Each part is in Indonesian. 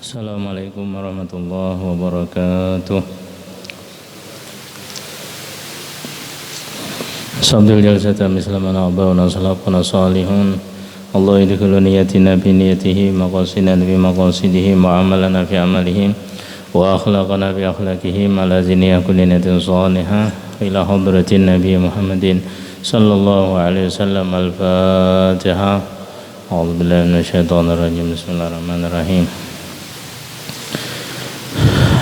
Assalamualaikum warahmatullahi wabarakatuh. Sabdul jalsata mislaman abawna salafuna salihun. Allah yudhulu niyatina bi niyatihi maqasidana bi maqasidihi mu'amalana fi amalihim wa akhlaqana bi akhlaqihim ala ziniyah kulli niyatin salihah ila hadratin Nabi Muhammadin sallallahu alaihi wasallam. Al-Fatihah. A'udzu billahi minasyaitonir rajim. Bismillahirrahmanirrahim.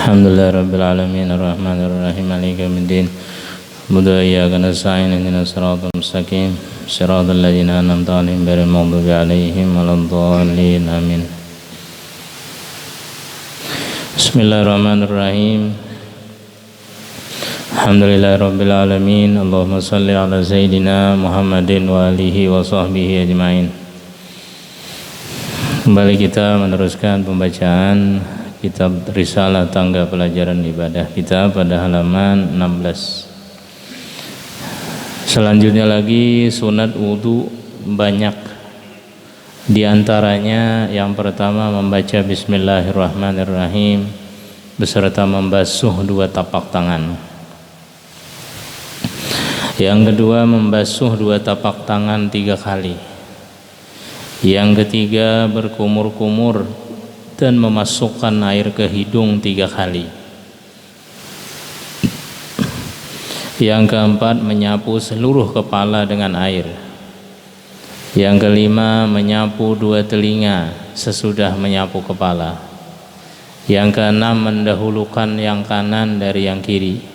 Alhamdulillah rabbil alamin arrahmanir rahim maliki yaumiddin. Mudah iyyaka nasta'in ihdinas siratal mustaqim siratal ladzina an'amta 'alaihim ghairil maghdubi 'alaihim waladdallin amin. Bismillahirrahmanirrahim. Alhamdulillah rabbil alamin. Allahumma shalli ala sayyidina Muhammadin wa alihi wa sahbihi ajmain. Kembali kita meneruskan pembacaan kitab Risalah Tangga Pelajaran Ibadah kita pada halaman 16. Selanjutnya lagi sunat wudu banyak. Di antaranya yang pertama membaca Bismillahirrahmanirrahim beserta membasuh dua tapak tangan. Yang kedua membasuh dua tapak tangan 3 kali. Yang ketiga berkumur-kumur dan memasukkan air ke hidung 3 kali. Yang keempat menyapu seluruh kepala dengan air. Yang kelima menyapu 2 telinga sesudah menyapu kepala. Yang keenam mendahulukan yang kanan dari yang kiri.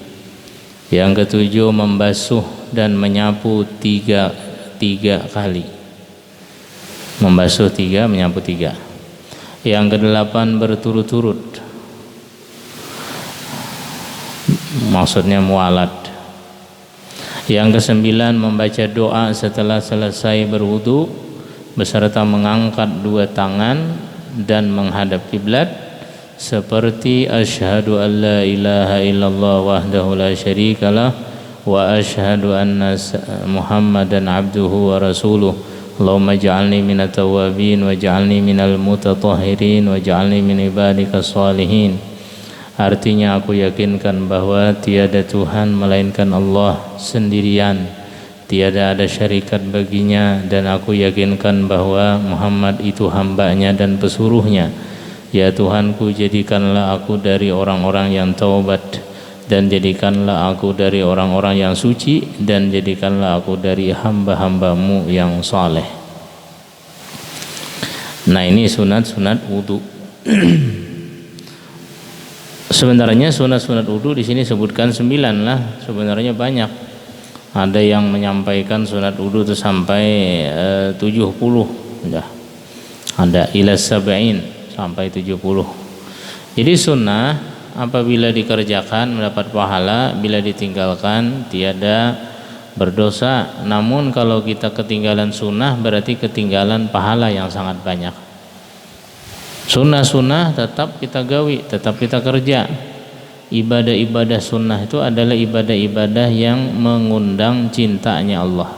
Yang ketujuh membasuh dan menyapu 3 kali. Membasuh 3, menyapu 3. Yang ke-8 berturut-turut, maksudnya mualat. Yang ke-9 membaca doa setelah selesai berwudu beserta mengangkat 2 tangan dan menghadap kiblat seperti asyhadu an la ilaha illallah wahdahu la syarikalah wa asyhadu anna Muhammadan abduhu wa rasuluh. Allahumma ja'alni minat tawabin wa ja'alni minal mutatahhirin wa ja'alni min ibadika salihin. Artinya aku yakinkan bahwa tiada Tuhan melainkan Allah sendirian, tiada ada syarikat baginya, dan aku yakinkan bahwa Muhammad itu hambanya dan pesuruhnya. Ya Tuhanku, jadikanlah aku dari orang-orang yang taubat, dan jadikanlah aku dari orang-orang yang suci, dan jadikanlah aku dari hamba-hambamu yang saleh. Nah, ini sunat-sunat wudu. Sebenarnya sunat-sunat wudu di sini sebutkan 9 lah. Sebenarnya banyak. Ada yang menyampaikan sunat wudu itu sampai 70. Ya. Ada ila sab'in sampai 70. Jadi sunnah apabila dikerjakan mendapat pahala, bila ditinggalkan tiada berdosa. Namun kalau kita ketinggalan sunnah berarti ketinggalan pahala yang sangat banyak. Sunnah-sunnah tetap kita gawi, tetap kita kerja. Ibadah-ibadah sunnah itu adalah ibadah-ibadah yang mengundang cintanya Allah.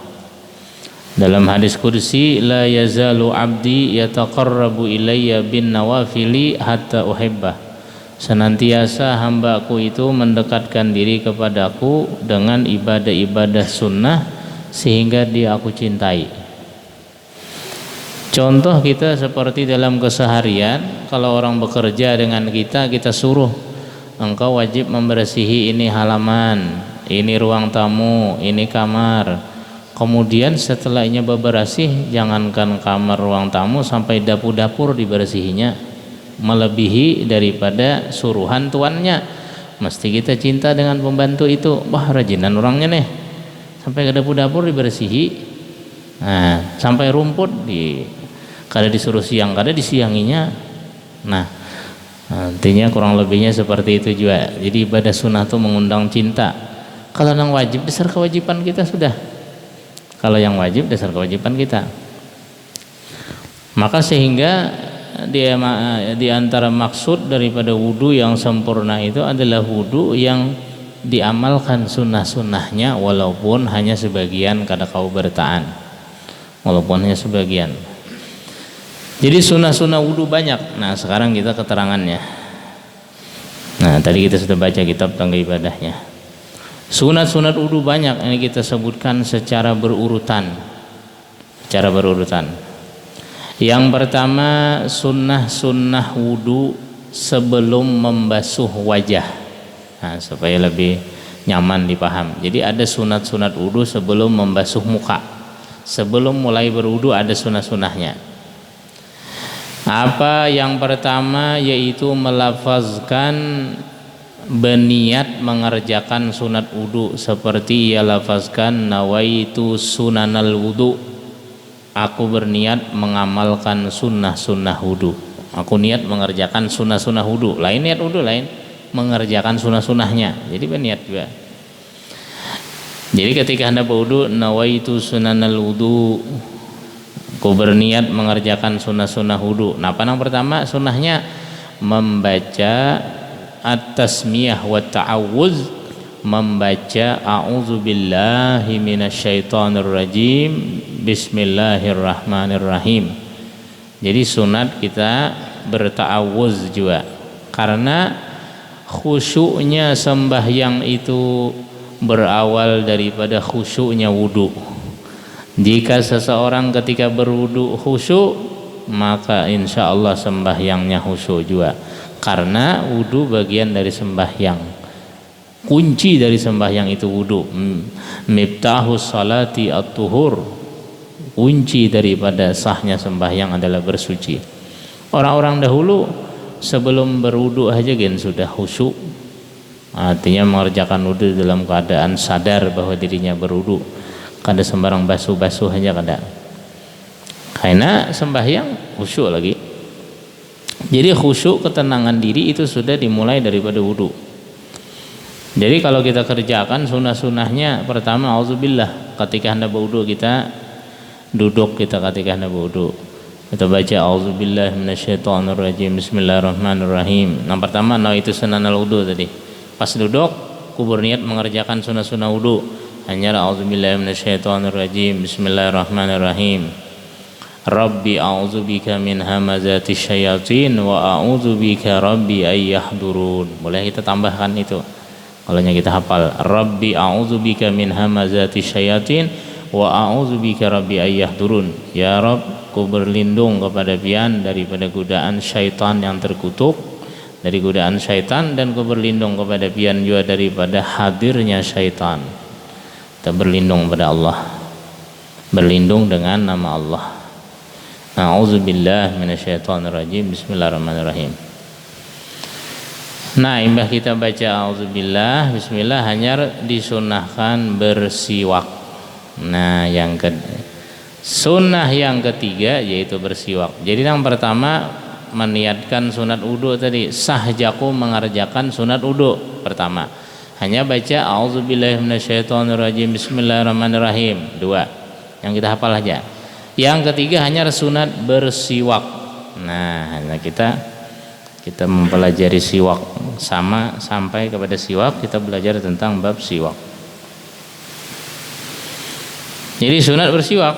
Dalam hadis qudsi, la yazalu abdi yataqarrabu ilayya bin nawafili hatta uhibbah. Senantiasa hambaku itu mendekatkan diri kepadaku dengan ibadah-ibadah sunnah sehingga dia aku cintai. Contoh kita seperti dalam keseharian, kalau orang bekerja dengan kita, kita suruh engkau wajib membersihi ini halaman, ini ruang tamu, ini kamar. Kemudian setelahnya bebersih, jangankan kamar ruang tamu, sampai dapur-dapur dibersihinya, melebihi daripada suruhan tuannya. Mesti kita cinta dengan pembantu itu. Wah, rajinan orangnya nih, sampai ke dapur-dapur dibersihi. Nah, sampai rumput kada disuruh siang, kada disianginya. Nah, artinya kurang lebihnya seperti itu juga. Jadi ibadah sunnah itu mengundang cinta. Kalau yang wajib dasar kewajiban kita sudah. Kalau yang wajib dasar kewajiban kita. Maka sehingga di antara maksud daripada wudu yang sempurna itu adalah wudu yang diamalkan sunnah-sunnahnya walaupun hanya sebagian kada kau bertaan. Walaupun hanya sebagian. Jadi sunnah-sunnah wudhu banyak. Nah sekarang kita keterangannya. Nah tadi kita sudah baca kitab tangga ibadahnya. Sunat-sunat wudhu banyak, ini kita sebutkan secara berurutan. Secara berurutan. Yang pertama sunnah-sunnah wudhu sebelum membasuh wajah. Nah, supaya lebih nyaman dipaham. Jadi ada sunat-sunat wudhu sebelum membasuh muka. Sebelum mulai berwudhu ada sunah-sunahnya. Apa yang pertama yaitu melafazkan berniat mengerjakan sunat wudu seperti ia lafazkan nawaitu sunanal wudu, aku berniat mengamalkan sunnah-sunnah wudu. Aku niat mengerjakan sunnah-sunnah wudu. Lain niat wudu, lain mengerjakan sunnah-sunnahnya. Jadi berniat juga. Jadi ketika Anda berwudu, nawaitu sunanal wudu, aku berniat mengerjakan sunnah-sunnah wudu. Nah, apa yang pertama sunnahnya? Membaca at-tasmiyah wa ta'awuz, membaca a'udzubillahi minasyaitonirrajim, bismillahirrahmanirrahim. Jadi sunat kita berta'awuz juga, karena khusyuknya sembahyang itu berawal daripada khusyuknya wudu. Jika seseorang ketika berwudu khusyuk, maka insya Allah sembahyangnya khusyuk juga, karena wudu bagian dari sembahyang. Kunci dari sembahyang itu wudu. Miftahus salati at-tuhur, kunci daripada sahnya sembahyang adalah bersuci. Orang-orang dahulu sebelum berwudu aja kan sudah khusyuk, artinya mengerjakan wudu dalam keadaan sadar bahwa dirinya berwudu. Kada sembarang basuh-basuh aja kada. Karena sembahyang khusyuk lagi. Jadi khusyuk, ketenangan diri itu sudah dimulai daripada wudu. Jadi kalau kita kerjakan sunnah-sunnahnya, pertama auzubillah, ketika hendak berwudu kita duduk, kita ketika hendak berwudu kita baca auzubillahi minasyaitonirrajim, bismillahirrahmanirrahim. Yang pertama itu sunanal wudu tadi. Pas duduk kubur niat mengerjakan sunnah-sunnah wudu. Hanya a'udzubillahi minasyaitonirrajim, bismillahirrahmanirrahim. Rabbi a'udzubika min hamazati syayatin wa a'udzubika rabbi ay yahdurun. Boleh kita tambahkan itu kalau kita hafal. Rabbi a'udzubika min hamazati syayatin wa a'udzubika rabbi ay yahdurun. Ya Rabb, ku berlindung kepada pian daripada godaan syaitan yang terkutuk, dari godaan syaitan, dan ku berlindung kepada pian juga daripada hadirnya syaitan. Kita berlindung pada Allah, berlindung dengan nama Allah. A'udzubillahi minasyaitonirrajim, bismillahirrahmanirrahim. Nah, imbah kita baca a'udzubillah, bismillah, hanya disunahkan bersiwak. Nah, sunnah yang ketiga yaitu bersiwak. Jadi yang pertama meniatkan sunat wudu tadi, sahjaku mengerjakan sunat wudu pertama. Hanya baca a'udzubillahi minasyaitonirrajim, bismillahirrahmanirrahim. Dua yang kita hafal aja. Yang ketiga hanya sunat bersiwak. Nah, hanya kita mempelajari siwak sama sampai kepada siwak, kita belajar tentang bab siwak. Jadi sunat bersiwak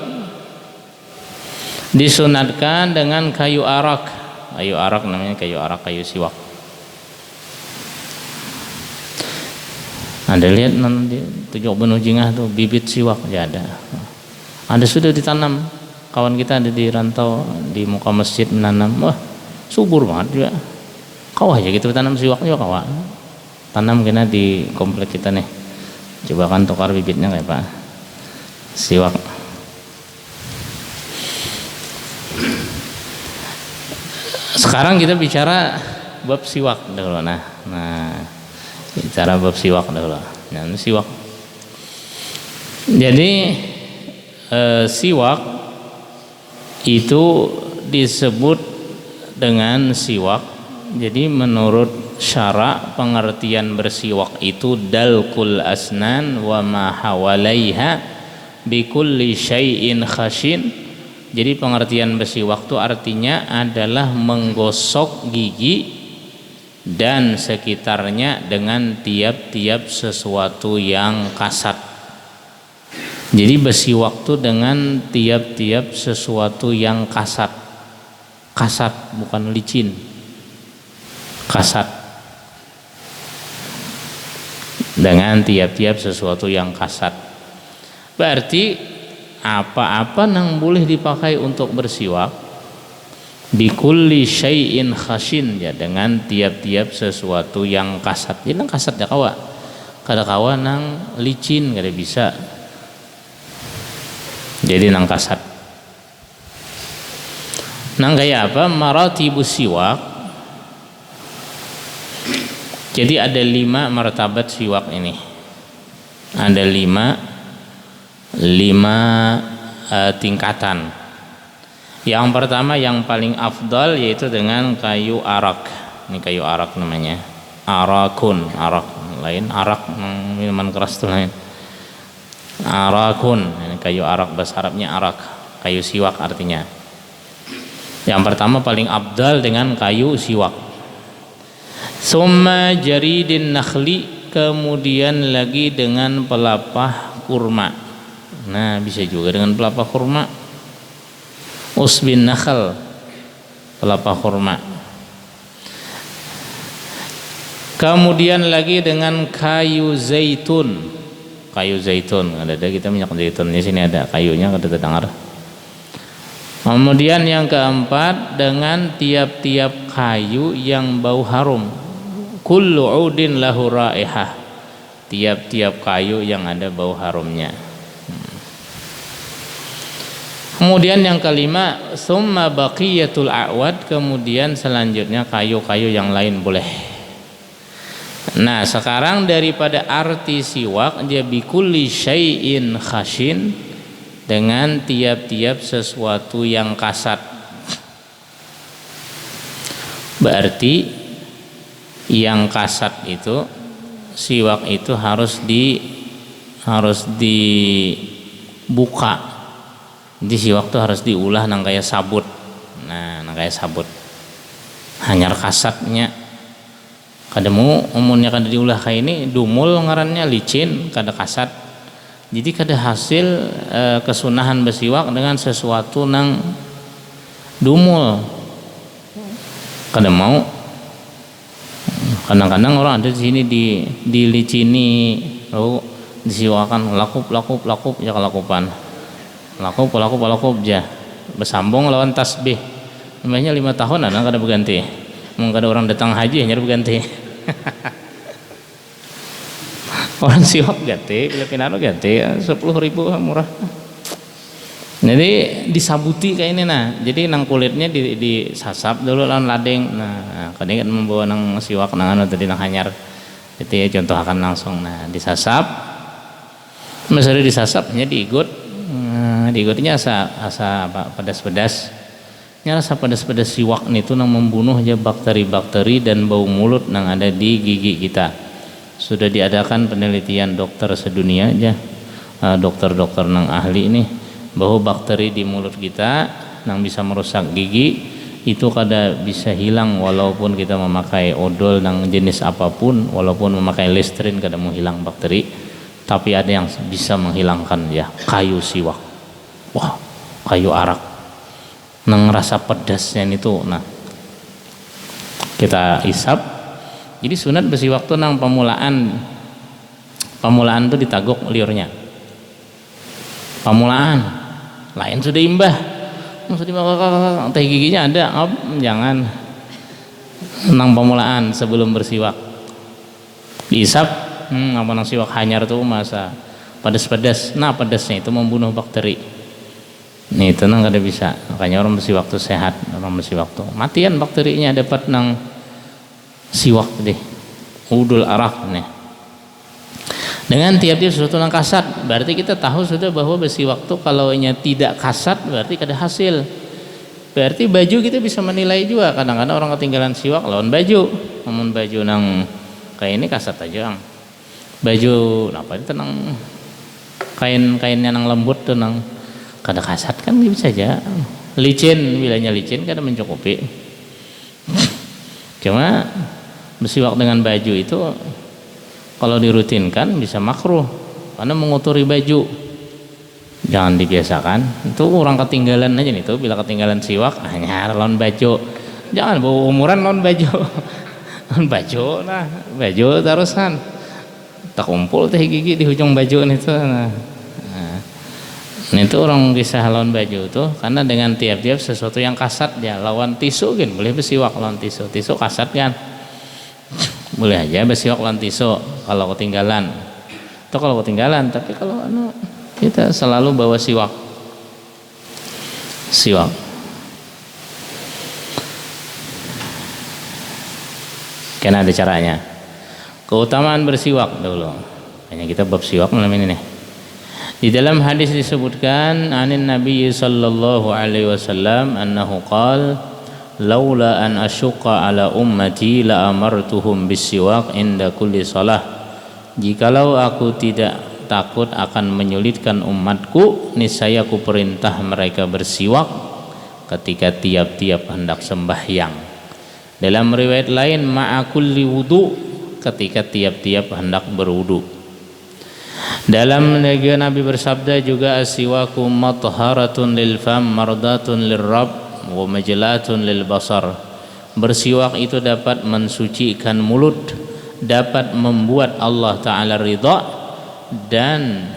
disunatkan dengan kayu arak. Kayu arak namanya kayu arak, kayu siwak. Anda lihat nanti tujuh benuh jingah tuh bibit siwak ya ada. Ada sudah ditanam. Kawan kita ada di rantau di muka masjid menanam. Wah, subur banget juga. Kau aja gitu tanam siwak juga kau. Tanam kena di komplek kita nih. Coba kan tukar bibitnya kayak Pak. Siwak. Sekarang kita bicara bab siwak dulu. Nah, bicara bab siwak dulu. Nah, siwak. Jadi siwak itu disebut dengan siwak. Jadi menurut syara pengertian bersiwak itu dalkul asnan wa ma hawalaiha bikulli syai'in khashin. Jadi pengertian bersiwak itu artinya adalah menggosok gigi dan sekitarnya dengan tiap-tiap sesuatu yang kasar. Jadi bersiwak itu dengan tiap-tiap sesuatu yang kasar. kasat bukan licin, kasat, dengan tiap-tiap sesuatu yang kasat. Berarti apa-apa yang boleh dipakai untuk bersiwak, bikulli syai'in khashin, ya, dengan tiap-tiap sesuatu yang kasat. Jadi nang kasat ya kawa, kada kawa nang licin kada bisa. Jadi nang kasat. Nang kayak apa? Maratibus siwak. Jadi ada 5 martabat siwak ini. Ada 5 tingkatan. Yang pertama yang paling afdal yaitu dengan kayu arak. Ini kayu arak namanya. Arakun, arak lain, arak minuman keras itu lain. Arakun, ini kayu arak, bahasa Arabnya arak, kayu siwak artinya. Yang pertama paling afdal dengan kayu siwak. Summa jaridin nakhli, kemudian lagi dengan pelapah kurma. Nah, bisa juga dengan pelapah kurma. Usbin nakhl, pelapah kurma. Kemudian lagi dengan kayu zaitun. Kayu zaitun, ada kita minyak zaitun di sini, ada kayunya, kada terdengar. Kemudian yang keempat dengan tiap-tiap kayu yang bau harum. Kullu udin lahu raihah, tiap-tiap kayu yang ada bau harumnya. Kemudian yang kelima, summa baqiyatul a'wad, kemudian selanjutnya kayu-kayu yang lain boleh. Nah, sekarang daripada arti siwak, dia bikulli syai'in khashin, dengan tiap-tiap sesuatu yang kasat. Berarti yang kasat itu, siwak itu harus dibuka. Jadi siwak itu harus diulah nang kayak sabut. Nah, nang kayak sabut. Hanyar kasatnya. Kademu umumnya kada diulah kayak ini, dumul ngarannya, licin, kada kasat. Jadi kada hasil kesunahan bersiwak dengan sesuatu nang dumul. Kada mau. Kadang-kadang orang ada di sini dilicini, lalu disiwakan lakup ya kelakupan. Lakup ya. Bersambung lawan tasbih. Namanya 5 tahun ada kada berganti. Mungkin ada orang datang haji hanya berganti. Orang siwak ganti, Filipinano ganti 10.000 murah. Jadi disabuti kayak ini, nah. Jadi nang kulitnya disasap dulu lawan lading. Nah, kadang kan membawa nang siwak nang anu tadi nang hanyar. Jadi contoh akan langsung, nah, disasap. Misalnya disasap hanya diigut. Nah, diigutnya asa apa, pedas-pedas. Nya rasa pedas-pedas siwak itu nang membunuh aja bakteri-bakteri dan bau mulut nang ada di gigi kita. Sudah diadakan penelitian dokter sedunia aja, dokter-dokter nang ahli ini, bahwa bakteri di mulut kita yang bisa merusak gigi itu kada bisa hilang walaupun kita memakai odol nang jenis apapun, walaupun memakai Listerine kada mau hilang bakteri, tapi ada yang bisa menghilangkan, ya, kayu siwak. Wah, kayu arak nang rasa pedasnya itu, nah kita isap. Jadi sunat bersiwak tuh nang pamulaan tuh ditaguk liurnya, pamulaan. Lain sudah imbah, sudah teh giginya ada, jangan nang pamulaan sebelum bersiwak diisap. Apa nang siwak hanyar tuh masa pedas-pedas, nah pedasnya itu membunuh bakteri. Nih itu nang kada bisa, makanya orang bersiwak tuh sehat, orang bersiwak tuh matian bakterinya dapat nang siwak deh, udul arak nih. Dengan tiap-tiap sesuatu yang kasat, berarti kita tahu sudah bahwa bersiwak tuh kalau nya tidak kasat berarti kada hasil. Berarti baju kita bisa menilai juga. Kadang-kadang orang ketinggalan siwak lawan baju, namun baju nang kayak ini kasat aja. Baju apa itu nang kain-kainnya nang lembut tuh nang kada kasat kan bisa aja. Licin, bilanya licin kada mencukupi. Cuma bersiwak dengan baju itu kalau dirutinkan bisa makruh karena mengotori baju. Jangan dibiasakan. Itu orang ketinggalan aja nih tuh, bila ketinggalan siwak hanya lawan baju. Jangan bawa umuran lawan baju. Lawan baju nah, baju terusan. Tak kumpul teh gigi di ujung baju nih tuh. Nah. Itu orang kisah lawan baju tuh karena dengan tiap-tiap sesuatu yang kasat ya lawan tisu kan boleh bersiwak lawan tisu kasat kan boleh aja bersiwak lawan tisu kalau ketinggalan tapi kalau kita selalu bawa siwak karena ada caranya. Keutamaan bersiwak dulu hanya kita bab siwak malam ini nih. Di dalam hadis disebutkan anin Nabi sallallahu alaihi wasallam annahu qala laula an asyqa ala ummati la amartuhum bisiwak inda kulli salah. Jikalau aku tidak takut akan menyulitkan umatku, niscaya aku perintah mereka bersiwak ketika tiap-tiap hendak sembahyang. Dalam riwayat lain ma'a kulli wudu, ketika tiap-tiap hendak berwudu. Dalam Nabi bersabda juga asiwaku matharatun lil fam mardatun lir rabb wa majlatun lil basar. Bersiwak itu dapat mensucikan mulut, dapat membuat Allah Ta'ala ridha dan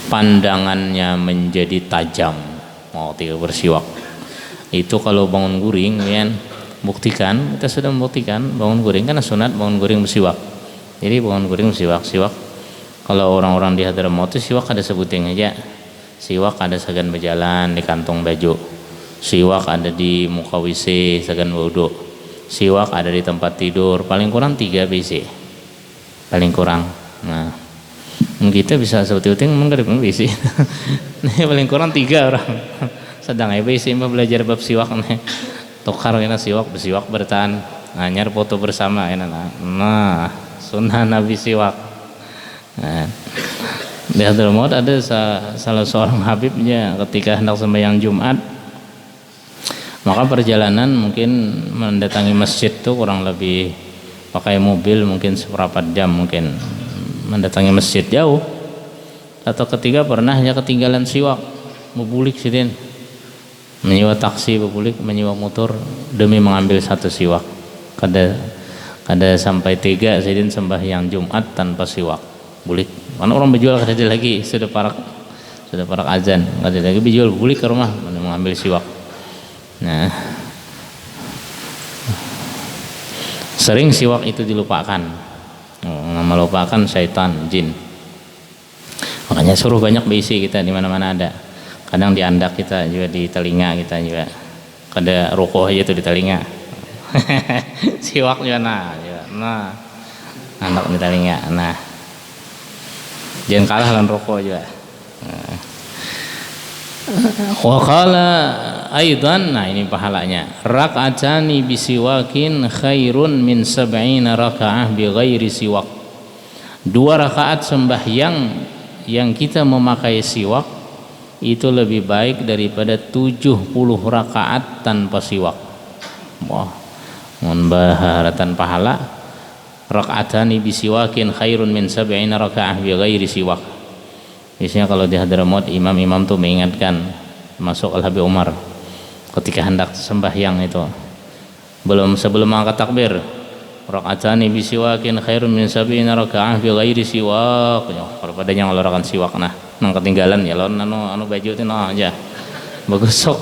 pandangannya menjadi tajam. Tiga bersiwak itu kalau bangun guring kan buktikan, kita sudah membuktikan bangun guring kan sunat bangun guring bersiwak. Jadi bangun guring bersiwak kalau orang-orang di Hadramaut itu siwak ada sebuting aja, siwak ada segan berjalan di kantong baju, siwak ada di muka WC segan wudhu, siwak ada di tempat tidur, paling kurang 3 WC paling kurang. Nah kita bisa sebuting menggarip WC paling kurang 3 orang sedang WC belajar bab siwak nih tukar kena siwak bersiwak bertahan anyar foto bersama nah sunnah Nabi siwak. Nah, di Hadramaut ada salah seorang habibnya ketika hendak sembahyang Jumat, maka perjalanan mungkin mendatangi masjid tuh kurang lebih pakai mobil mungkin seberapa jam, mungkin mendatangi masjid jauh. Atau ketiga pernah ya ketinggalan siwak, bebulik sidin, menyewa taksi bebulik, menyewa motor demi mengambil satu siwak. Kada sampai 3 sidin sembahyang Jumat tanpa siwak. Bulik, mana orang berjual kada ada lagi sudah parak azan, kada ada lagi berjual bulik ke rumah mengambil siwak. Nah, sering siwak itu dilupakan, melupakan syaitan, jin. Makanya suruh banyak berisi kita di mana-mana ada. Kadang di andak kita juga, di telinga kita juga. Kada rokok aja tuh di telinga. Siwak juga nah, andak di telinga. Nah, jangan kalah dengan rokok juga. Wa qala aidan, nah ini pahalanya. Rak'atani bisiwakin khairun min 70 raka'ah bi ghairi siwak. 2 rakaat sembahyang yang kita memakai siwak itu lebih baik daripada 70 rakaat tanpa siwak. Wah, mun baharatan pahala. Rak'atani bisiwakin khairun min 70 raka'ah bi ghairi siwak. Biasanya kalau di Hadramaut imam-imam tuh mengingatkan, masuk Al-Habib Umar ketika hendak sembahyang itu sebelum angkat takbir, rak'atani bisiwakin khairun min 70 raka'ah bi ghairi siwak. Kalau padanya ngelurakan siwak nang ketinggalan ya lawan anu baju itu aja bagusok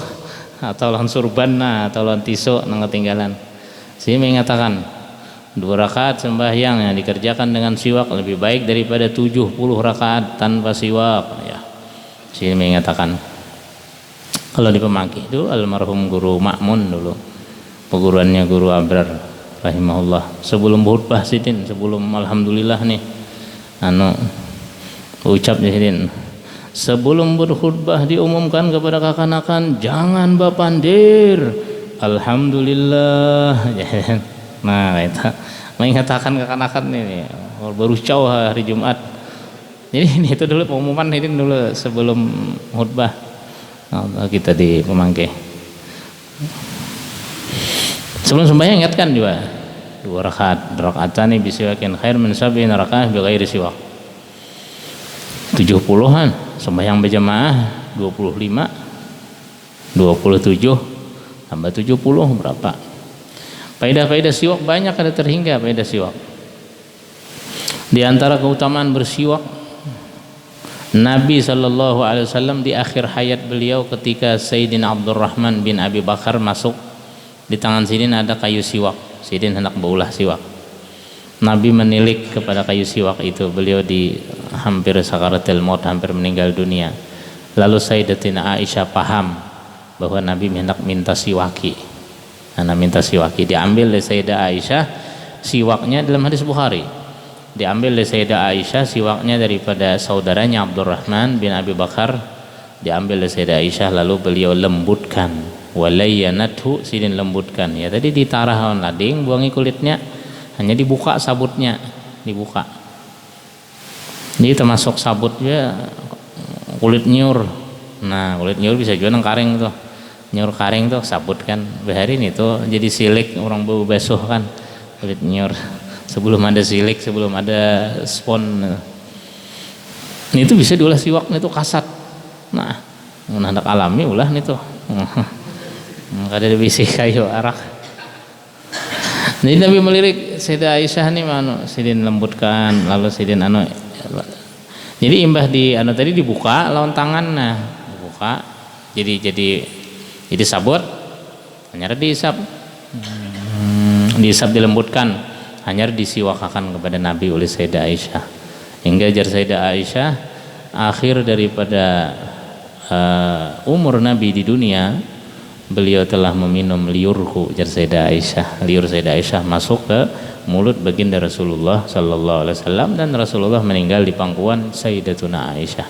atau lawan surban atau lawan tisu nang ketinggalan. Saya mengatakan 2 rakaat sembahyang yang dikerjakan dengan siwak lebih baik daripada 70 rakaat tanpa siwak ya. Saya mengatakan kalau di Pemaki itu almarhum guru Ma'mun dulu, peguruannya guru Abrar rahimahullah, sebelum khutbah sidin, sebelum alhamdulillah nih ucap sidin, sebelum berkhutbah diumumkan kepada kakanakan jangan bapandir alhamdulillah. Nah, kita mengatakan kekanakan ini baru jauh hari Jumat. Jadi ini itu dulu pengumuman ini dulu sebelum khutbah kita di Pemangke. Sebelum sembahyang ingatkan juga 2 rakaat, rakaatani bisiwakin khair min 70 rakaah bi ghairi siwak. 70-an, sembahyang berjamaah 25, 27 tambah 70 berapa? Faedah-faedah siwak banyak, ada terhingga faedah siwak. Di antara keutamaan bersiwak, Nabi SAW di akhir hayat beliau ketika Sayyidina Abdurrahman bin Abi Bakar masuk, di tangan Sidin ada kayu siwak. Sidin hendak baulah siwak. Nabi menilik kepada kayu siwak itu. Beliau di hampir sakaratul maut, hampir meninggal dunia. Lalu Sayyidatina Aisyah paham bahwa Nabi hendak minta siwaki. Nah, minta siwaki, diambil oleh Sayyidah Aisyah siwaknya dalam hadis Bukhari. Diambil oleh Sayyidah Aisyah siwaknya daripada saudaranya Abdurrahman bin Abi Bakar, diambil oleh Sayyidah Aisyah, lalu beliau lembutkan, walayyanathu, Sidin lembutkan. Ya tadi ditarah lading, buangi kulitnya, hanya dibuka sabutnya, dibuka. Ini termasuk sabutnya kulit nyur. Nah, kulit nyur bisa juga nang karing tuh. Nyur karing tuh sabut kan. Behari ini tuh jadi silik, orang bau basuh kan kulit nyur. Sebelum ada silik, sebelum ada spon. Ini itu bisa diolah siwak itu kasat. Nah, hendak alami ulah nih tuh. Kada bisa kayu arak. Jadi Nabi melirik Sayyidah Aisyah nih mano, Sidin lembutkan, lalu Sidin anu. Jadi imbah di anu tadi dibuka lawan tangan, nah dibuka. Jadi sabut, hanya diisap, diisap dilembutkan, hanya disiwakakan kepada Nabi oleh Sayyidah Aisyah. Hingga jar Sayyidah Aisyah, akhir daripada umur Nabi di dunia, beliau telah meminum liurku, jar Sayyidah Aisyah. Liur Sayyidah Aisyah masuk ke mulut baginda Rasulullah Sallallahu Alaihi Wasallam, dan Rasulullah meninggal di pangkuan Sayyidatuna Aisyah.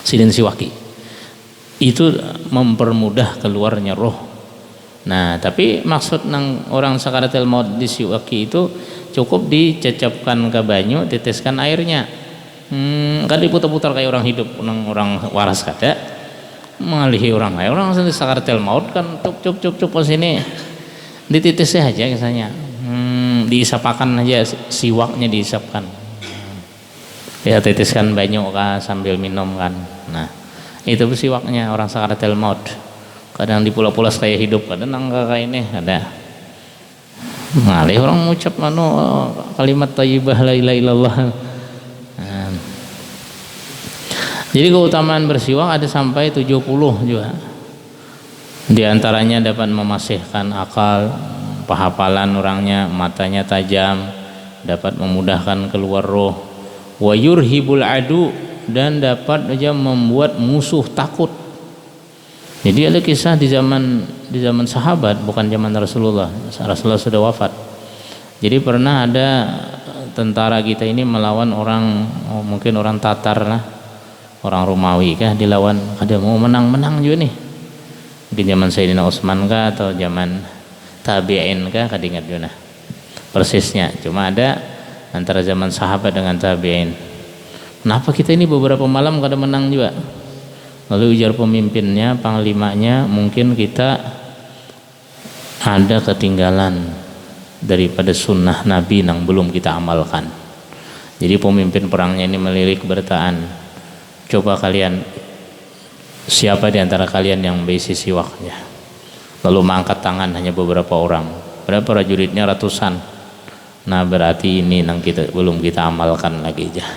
Sidin siwaki itu mempermudah keluarnya roh. Nah, tapi maksud nang orang sakaratul maut disiwaki itu cukup dicecapkan ke banyu, teteskan airnya. Kan diputar-putar kayak orang hidup, orang waras kada. Mengalihi orang lain, orang sakaratul maut kan cup ke sini. Dititesnya aja misalnya. Diisapakan aja, siwaknya diisapkan. Ya teteskan banyu kan sambil minum kan. Nah, itu siwaknya orang sakaratul maut. Kadang di pulau-pulau kayak hidup, kadang kayak ini ada. Ngalih orang mengucap kalimat thayyibah la ilaha illallah. Nah. Jadi keutamaan bersiwak ada sampai 70 juga. Di antaranya dapat memasihkan akal, pehafalan orangnya, matanya tajam, dapat memudahkan keluar roh, wa yurhibul adu, dan dapat aja membuat musuh takut. Jadi ada kisah di zaman sahabat, bukan zaman Rasulullah. Rasulullah sudah wafat. Jadi pernah ada tentara kita ini melawan orang, mungkin orang Tatar lah, orang Romawi kah, dilawan, ada mau menang juga nih. Mungkin zaman Sayyidina Utsman kah atau zaman tabi'in kah, kada ingat juga nah persisnya. Cuma ada antara zaman sahabat dengan tabi'in. Kenapa kita ini beberapa malam kada menang juga? Lalu ujar pemimpinnya, panglimanya, mungkin kita ada ketinggalan daripada sunnah Nabi yang belum kita amalkan. Jadi pemimpin perangnya ini melirik bertaan, coba kalian, siapa di antara kalian yang berisi siwaknya? Lalu mengangkat tangan hanya beberapa orang. Berapa prajuritnya? Ratusan. Nah, berarti ini yang belum kita amalkan lagi aja.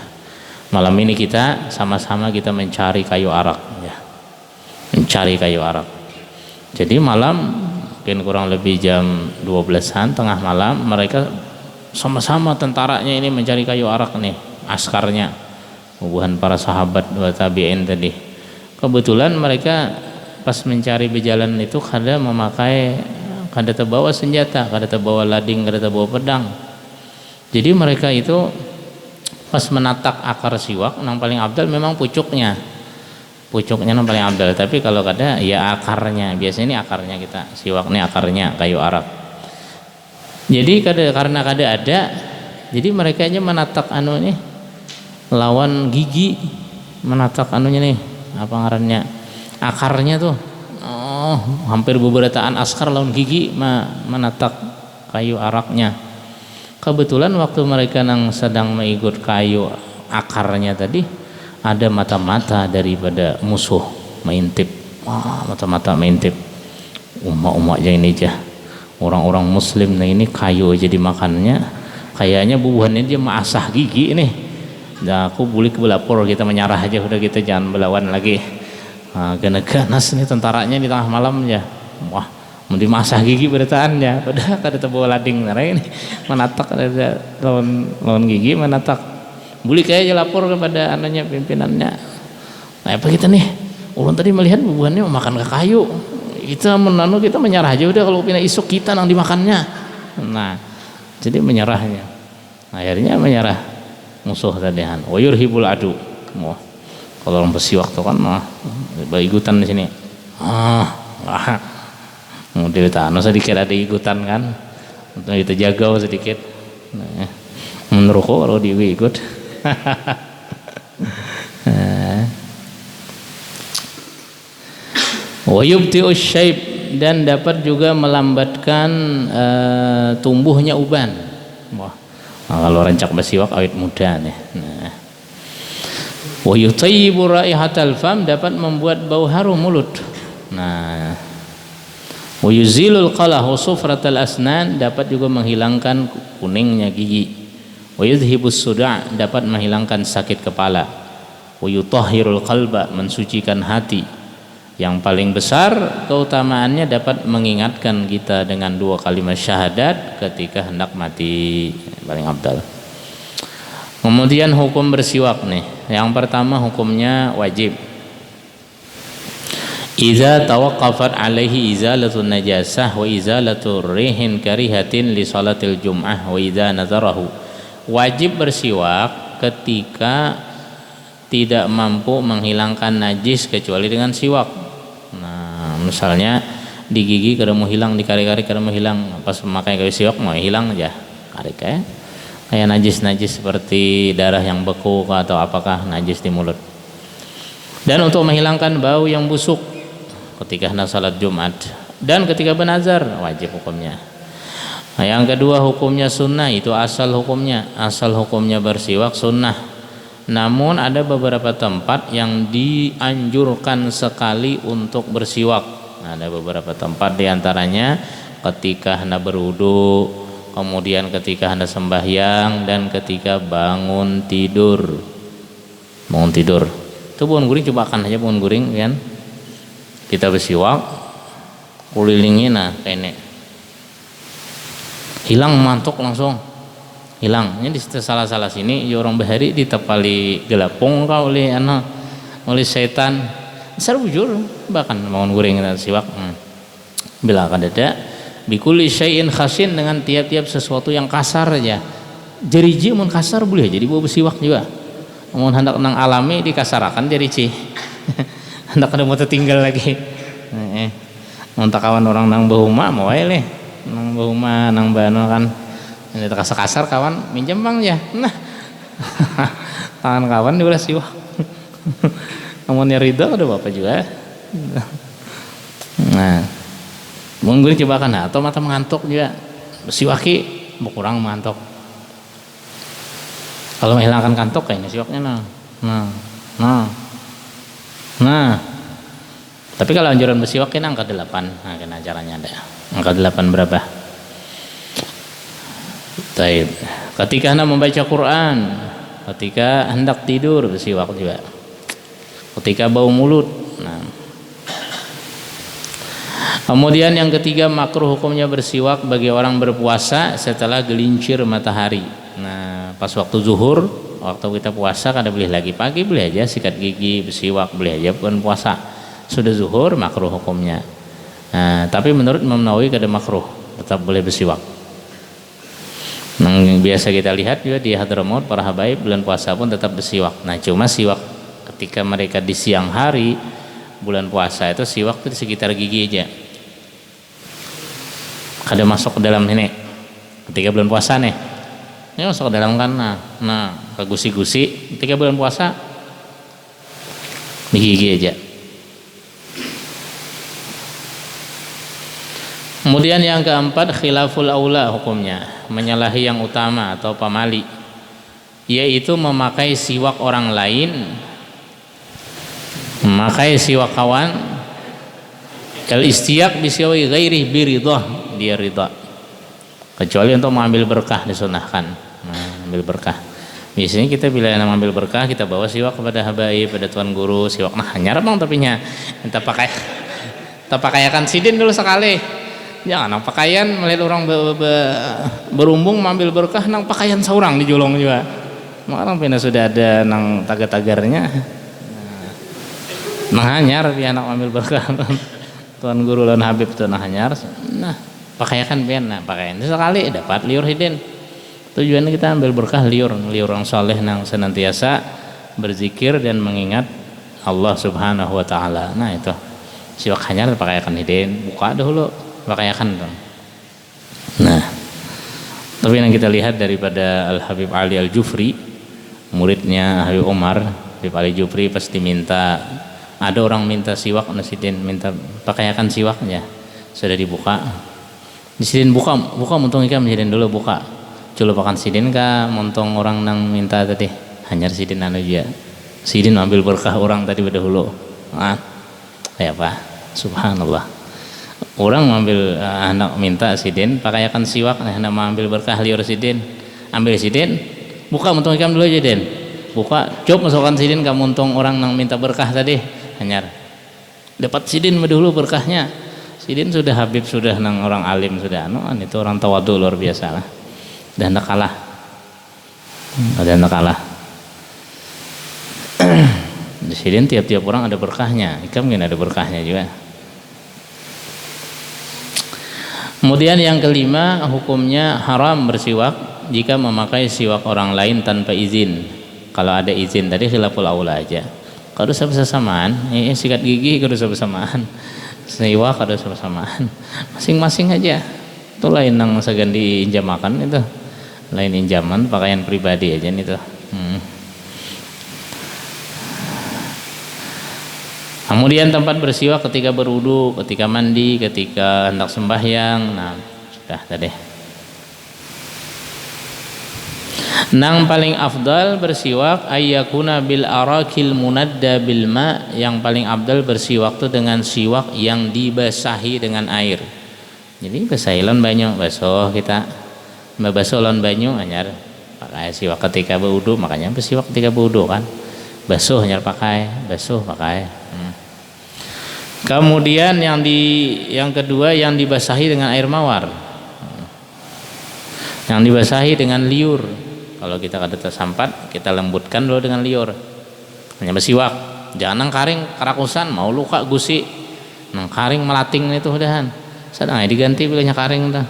Malam ini kita sama-sama kita mencari kayu arak ya. Mencari kayu arak. Jadi malam mungkin kurang lebih jam 12-an, tengah malam, mereka sama-sama tentaranya ini mencari kayu arak nih, askarnya, hubungan para sahabat wa tabi'in tadi. Kebetulan mereka pas mencari berjalan itu kada terbawa senjata, kada terbawa lading, kada terbawa pedang. Jadi mereka itu pas menatak akar siwak, yang paling abdal memang pucuknya yang paling abdal. Tapi kalau kada ya akarnya, biasanya ini akarnya kita, siwak ini akarnya kayu arak. Jadi karena kada ada, jadi mereka aja menatak anu nih lawan gigi, menatak anunya nih apa ngarannya, akarnya tuh. Hampir beberataan askar lawan gigi menatak kayu araknya. Kebetulan waktu mereka sedang mengikut kayu akarnya tadi, ada mata-mata daripada musuh mengintip. Mata-mata mengintip. Umak-umak aja ini aja. Orang-orang muslim nah ini kayu aja dimakannya. Kayaknya bubuhannya dia masah gigi nih. Nah, aku boleh ke belapor, kita menyerah aja, udah kita jangan berlawan lagi. Ganas nih tentaranya di tengah malam ya. Wah, mau dimasah gigi bertaan ya. Udah kada terbawa lading nah ini menatak ada lawan gigi menatak. Boleh kayak aja lapor kepada anaknya pimpinannya. Nah, apa kita nih? Ulun tadi melihat bubuhannya makan ke kayu. Kita menanu kita menyerah aja udah, kalau pindah isuk kita nang dimakannya. Nah, jadi menyerahnya. Akhirnya menyerah musuh tadian. Wayurhibul adu. Wah, kalau orang bersiwak tuh kan ikutan di sini. Model tano sedikit ada ikutan kan. Untuk kita jaga sedikit. Nah, menurut kalau diikut. Wayubti'us syaib, dan dapat juga melambatkan tumbuhnya uban. Wah, kalau rancak bersiwak awet muda nih. Nah. Wayutayyibu raihatal fam, dapat membuat bau harum mulut. Nah. Wayuzilul qalah sufratal asnan, dapat juga menghilangkan kuningnya gigi. Wayudhibus suda', dapat menghilangkan sakit kepala. Wayutahhirul qalba, mensucikan hati. Yang paling besar keutamaannya dapat mengingatkan kita dengan 2 kalimat syahadat ketika hendak mati, paling abdal. Kemudian hukum bersiwak nih. Yang pertama hukumnya wajib. Iza tawaqqafat alaihi izalatun najasah wa izalatur rihin karihatin li salatil jum'ah wa idza nazarahu. Wajib bersiwak ketika tidak mampu menghilangkan najis kecuali dengan siwak. Nah, misalnya di gigi kada mau hilang, di kari-kari kada mau hilang, pas memakai kayu siwak mau hilang aja kari kayak najis-najis seperti darah yang beku atau apakah najis di mulut. Dan untuk menghilangkan bau yang busuk ketika hendak salat Jumat dan ketika bernazar wajib hukumnya. Nah, yang kedua hukumnya sunnah, itu asal hukumnya bersiwak sunnah. Namun ada beberapa tempat yang dianjurkan sekali untuk bersiwak. Nah, ada beberapa tempat diantaranya ketika hendak berwudu, kemudian ketika hendak sembahyang, dan ketika bangun tidur. Itu pohon guring, coba akan aja pohon guring kan. Kita bersiwak, kulilingin nah kayak ini. Hilang mantuk langsung. Hilang. Ini di salah-salah sini orang bahari ditepali gelapung kau oleh setan. Besar bujur bahkan bangun guring dan siwak. Bila akan ada bikuli syai'in khasin, dengan tiap-tiap sesuatu yang kasar aja. Jeriji mun kasar boleh jadi bawa bersiwak juga. Mun hendak nang alami dikasarakan jeriji. Hendak ada mau tertinggal lagi. Mun kawan orang nang bahuma mau wae leh. Nang bahuma nang bano kan. Ini kasar kawan minjem bang ya. Nah, tangan kawan diulah siwak. Amunnya ridho ada bapak juga. Nah, mungkin coba kan atau mata mengantuk juga. Siwaki berkurang mengantuk. Kalau menghilangkan kantuk kayaknya siwaknya nah. Tapi kalau anjuran bersiwak ini angka 8. Nah, kena caranya ada. Angka 8 berapa? Taib. Ketika hendak membaca Quran, ketika hendak tidur bersiwak juga. Ketika bau mulut. Nah. Kemudian yang ketiga makruh hukumnya bersiwak bagi orang berpuasa setelah gelincir matahari. Nah, pas waktu zuhur, waktu kita puasa kada boleh lagi, pagi boleh aja sikat gigi, bersiwak boleh aja, bukan puasa. Sudah zuhur makruh hukumnya. Nah, tapi menurut Imam Nawawi kada makruh, tetap boleh bersiwak. Yang biasa kita lihat juga di Hadramaut para habaib bulan puasa pun tetap bersiwak. Nah, cuma siwak ketika mereka di siang hari bulan puasa itu siwak itu di sekitar gigi aja. Kada masuk ke dalam ini. Ketika bulan puasa nih. Ini masuk ke dalam kan. Nah, ke gusi-gusi ketika bulan puasa di gigi aja. Kemudian yang keempat khilaful aula hukumnya, menyalahi yang utama atau pamali, yaitu memakai siwak orang lain Memakai siwak kawan, kal istiyak bisiwak ghairi biridah, dia ridha. Kecuali untuk mengambil berkah disunahkan. Ambil berkah. Biasanya kita bila yang mengambil berkah kita bawa siwak kepada habaib, pada tuan guru, siwak nah hanyar bang tapinya. Kita pakaikan sidin dulu sekali. Jangan pakaian melihat orang berumbung mengambil berkah nang pakaian seorang dijolong juga. Sekarang pina sudah ada nang tagar-tagarnya. Nah hanyar biar anak ambil berkah. Tuan guru dan habib tuh nah hanyar. Nah pakaian biar nah pakaian sekali dapat liur hidin. Tujuannya kita ambil berkah liur orang soleh nang senantiasa berzikir dan mengingat Allah Subhanahu wa taala. Nah itu siwak hanyar pakaian hidin, buka dulu pakaian tuh. Nah tapi yang kita lihat daripada Al Habib Ali Al Jufri, muridnya Habib Umar, Habib Ali Jufri pasti minta, ada orang minta siwak nasidin, minta pakaian siwaknya sudah dibuka. Di sidin buka muntong ikan sidin dulu buka. Coba pakan sidin kah montong orang nang minta tadi hanyar sidin anu juga. Sidin ambil berkah orang tadi berdahulu. Ya apa? Subhanallah. Orang ambil anak minta sidin pakaian siwak, nah ambil berkah liur sidin. Ambil sidin, buka montong ikan dulu aja den. Buka, coba masukkan sidin kah montong orang nang minta berkah tadi hanyar. Dapat sidin berdahulu berkahnya. Sidin sudah habib, sudah nang orang alim, sudah itu orang tawadu luar biasa lah. Dan hendak kalah. Di sidin tiap-tiap orang ada berkahnya. Ikam mungkin ada berkahnya juga. Kemudian yang kelima, hukumnya haram bersiwak jika memakai siwak orang lain tanpa izin. Kalau ada izin tadi khilaful aula aja. Kalau bisa bersamaan, sikat gigi kalau bisa bersamaan. Siwak ada bersamaan, masing-masing aja. Itu lain nang segan diinjamakan itu, lain injaman pakaian pribadi aja itu. Kemudian tempat bersiwak ketika berwudu, ketika mandi, ketika hendak sembahyang. Nah sudah tadi. Nang paling afdal bersiwak ayyakuna bil arakil munadda bil ma, yang paling afdal bersiwak itu dengan siwak yang dibasahi dengan air. Jadi basahi lawan banyu, basuh kita membasuh lawan banyu anyar pakai siwak ketika berwudu, makanya bersiwak ketika berwudu kan. Basuh anyar pakai, basuh pakai. Kemudian yang kedua yang dibasahi dengan air mawar. Yang dibasahi dengan liur. Kalau kita kada tersampat, kita lembutkan dulu dengan liur. Hanya bersiwak, jangan nang karing karakusan, mau luka gusi, nang karing melating itu udahan. Sedang diganti bilanya karing dah.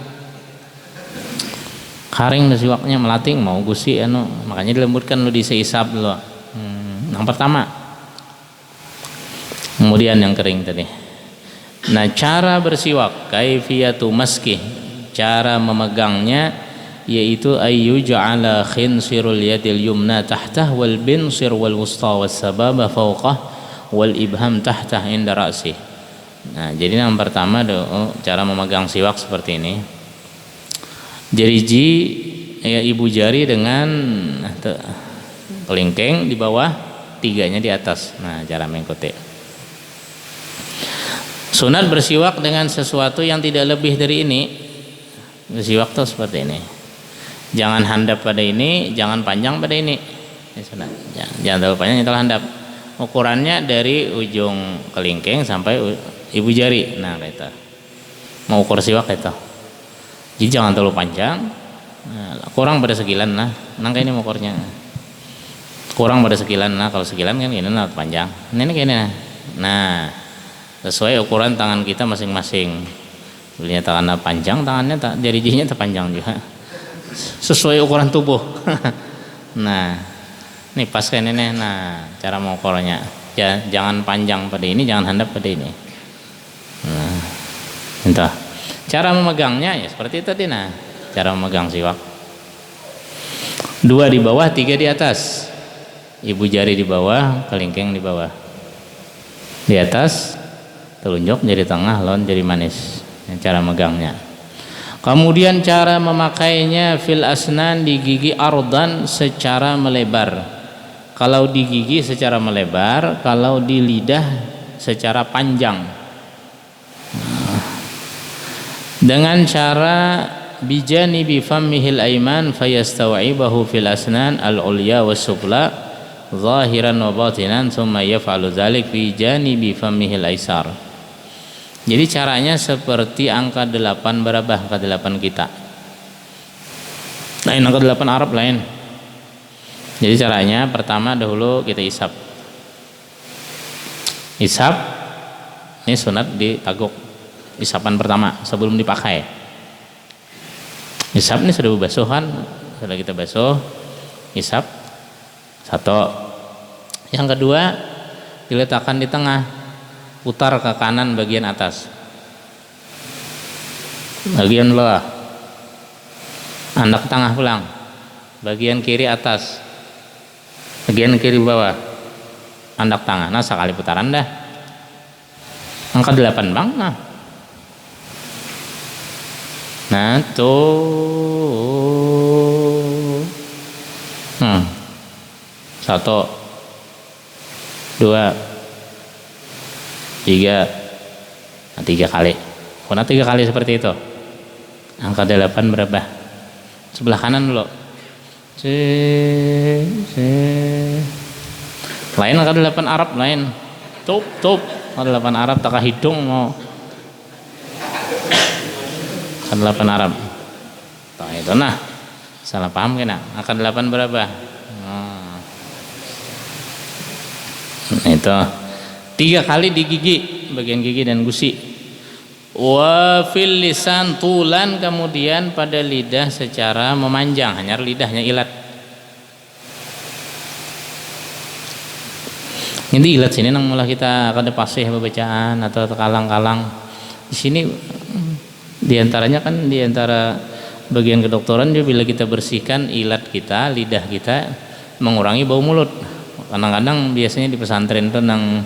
Karing bersiwaknya melating, mau gusi makanya dilembutkan lu diseisap dulu. Yang pertama. Kemudian yang kering tadi. Nah cara bersiwak, kaifiyatu maskih, cara memegangnya yaitu ayyu ja'ala khinsirul yadil yumna tahtah wal binsir wal wusta was sababa fawqah wal ibham tahtah inda ra'si. Nah jadi yang pertama cara memegang siwak seperti ini. Jeriji ibu jari dengan kelingking di bawah, tiganya di atas. Nah cara mengikuti. Sunat bersiwak dengan sesuatu yang tidak lebih dari ini. Bersiwak tuh seperti ini. Jangan handap pada ini, jangan panjang pada ini. Jangan terlalu panjang, jangan handap. Ukurannya dari ujung kelingking sampai ibu jari. Nah, itu. Mau ukur siwak itu. Jadi jangan terlalu panjang. Nah, kurang pada sekilan nah. Nangka ini ukurnya. Kurang pada sekilan nah. Kalau sekilan kan ini nah panjang. Ini kayaknya. Nah, sesuai ukuran tangan kita masing-masing. Belinya tangannya panjang, tangannya jari-jarinya terpanjang juga. Sesuai ukuran tubuh. Nah ini pas kan ini. Nah cara mengukurnya jangan panjang pada ini, jangan handap pada ini. Nah entah cara memegangnya ya seperti itu tadi. Nah cara memegang siwak, 2 di bawah, 3 di atas. Ibu jari di bawah, kelingking di bawah, di atas telunjuk jari tengah, lawan jari manis. Cara megangnya. Kemudian cara memakainya fil asnan, di gigi ardan secara melebar. Kalau di gigi secara melebar, kalau di lidah secara panjang. Dengan cara bijanibi fammihil aiman fayastawibahu fil asnan al-ulya was sufla zahiran wa batinan thumma yaf'alu dzalik fi janibi fammihil aisar. Jadi caranya seperti angka 8 berapa? Angka 8 kita. Lain angka 8 Arab lain. Jadi caranya pertama dahulu kita isap. Isap ini sunat di taguk. Isapan pertama sebelum dipakai. Isap ini sudah basuh kan? Sudah kita basuh. Isap satu. Yang kedua diletakkan di tengah. Putar ke kanan bagian atas. Bagian bawah. Anda ke tengah pulang. Bagian kiri atas. Bagian kiri bawah, andak tangan. Nah sekali putaran dah. Angka 8 bang. Nah tuh. 1, 2, 3. Nah, 3 kali. Pernah 3 kali seperti itu. Angka 8 berapa? Sebelah kanan dulu. Lain angka 8 Arab lain. Tup. Angka 8 Arab tak hidung mau. Angka 8 Arab. Tuh itu nah. Salah paham kena. Angka 8 berapa? Nah, itu 3 kali di gigi, bagian gigi dan gusi. Wa fil lisan tulan, kemudian pada lidah secara memanjang, hanya lidahnya ilat. Ini ilat sini nang mulai kita kada pasih bacaan atau kalang-kalang. Di sini diantaranya kan diantara bagian kedokteran juga bila kita bersihkan ilat kita, lidah kita, mengurangi bau mulut. Kadang-kadang biasanya di pesantren tuh nang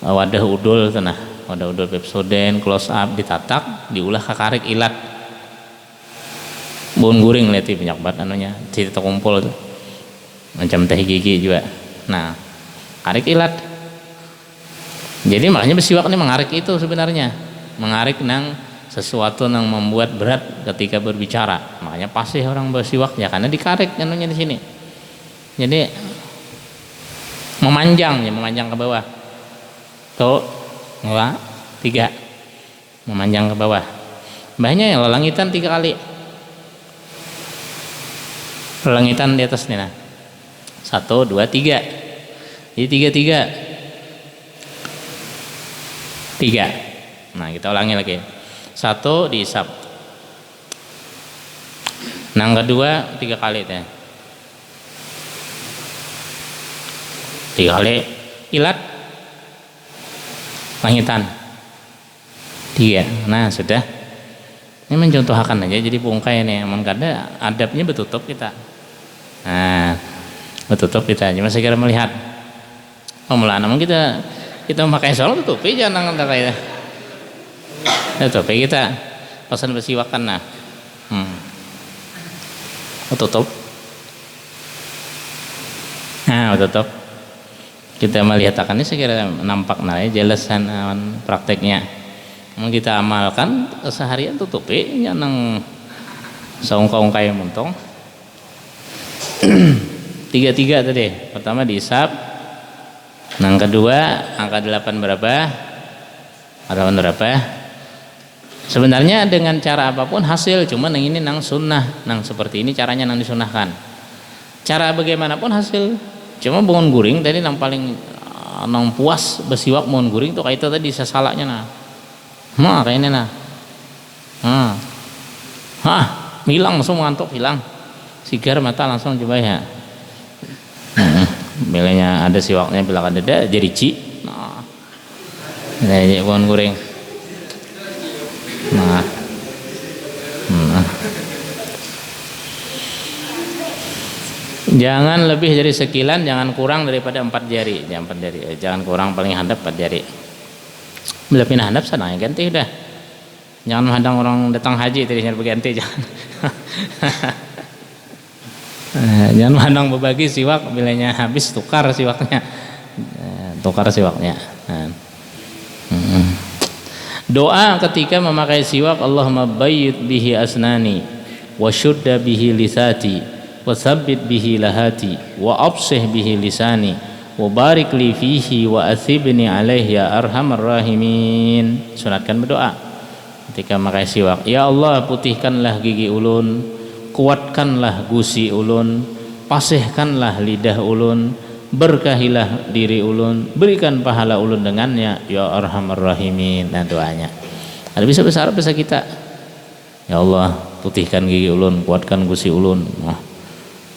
wadah udul tuh nah. Wadah udul Pepsodent, close up, ditatak, diulah ke karik ilat. Bun guring lihat banyak banget anunya, cerita kumpul tuh. Macam teh gigi juga. Nah, karik ilat. Jadi makanya bersiwak ini mengarik itu sebenarnya. Mengarik nang sesuatu yang membuat berat ketika berbicara. Makanya pasti orang bersiwak ya karena dikarik anunya di sini. Jadi memanjang ke bawah. Tuh 2, 3 memanjang ke bawah. Banyak yang lelangitan 3 kali. Lelangitan di atas nih nah. 1, 2, 3. Jadi 3. Nah kita ulangi lagi. 1 diisap. Nang kedua 3 kali teh. 3 kali ilat. Langitan 3. Nah sudah. Ini mencontohkan aja jadi pungkai nih. Emang kada adabnya betutup kita. Nah betutup kita. Cuma saya kira melihat. Mulanya namun kita memakai sholat tutupi jangan ada kayak. Tutupi kita. Pesan bersiwakan nah. Tutup. Nah tutup. Kita melihat akan ini saya kira nampak jelasan prakteknya. Mau kita amalkan seharian tutupi jangan saungka-ungkai muntong. 3 tadi. Pertama diisap. Yang kedua angka 8 berapa? Sebenarnya dengan cara apapun hasil, cuma yang ini nang sunnah, nang seperti ini caranya nang disunahkan. Cara bagaimanapun hasil. Cuma bangun guring tadi nang paling nang puas bersiwak bangun guring tuh kayak itu tadi sesalahnya nah. Kayak ini nah. Hilang langsung ngantuk hilang. Sigar mata langsung coba ya. Bilanya ada siwaknya bila kada ada jadi ci. Nah. Ini bangun guring. Nah. Jangan lebih dari sekilan, jangan kurang daripada 4 jari. Jangan kurang paling handap 4 jari. Bila pindah handap sana ya ganti udah. Jangan menghadang orang datang haji tadi nyari berganti jangan. Jangan mandang berbagi siwak, bilanya habis tukar siwaknya. Tukar siwaknya. Doa ketika memakai siwak, Allahumma bayyid bihi asnani wa syudda bihi lisati wa tsabbit bihi lahati wa absih bihi lisani wa barik li fihi wa athibni alaihi ya arhamar rahimin. Sunatkan berdoa ketika memakai siwak. Ya Allah, putihkanlah gigi ulun, kuatkanlah gusi ulun, pasihkanlah lidah ulun, berkahilah diri ulun, berikan pahala ulun dengannya ya arhamar rahimin. Nah doanya ada bisa bahasa Arab, bisa kita. Ya Allah, putihkan gigi ulun, kuatkan gusi ulun,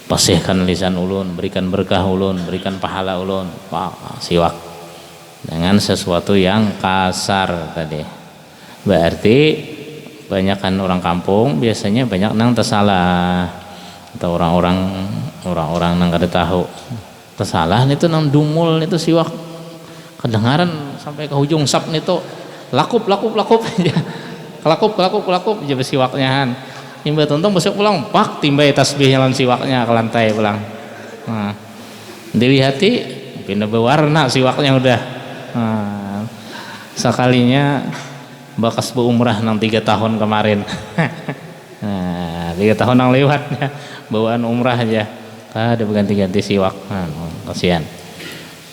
pasihkan lisan ulun, berikan berkah ulun, berikan pahala ulun. Siwak dengan sesuatu yang kasar tadi. Berarti banyakkan orang kampung biasanya banyak nang tersalah, atau orang-orang nang kada tahu tersalah itu nang dumul itu siwak kedengaran sampai ke ujung sap itu lakup aja kelakup aja bersiwaknya han timba tonton besok pulang pak timba tasbihnya lan siwaknya ke lantai pulang. Nah, dilihati pindah berwarna siwaknya udah. Nah, sekalinya bakas berumrah nang 3 tahun kemarin. Nah, 3 tahun yang lewatnya bawaan umrah aja ada berganti-ganti siwak. Kasihan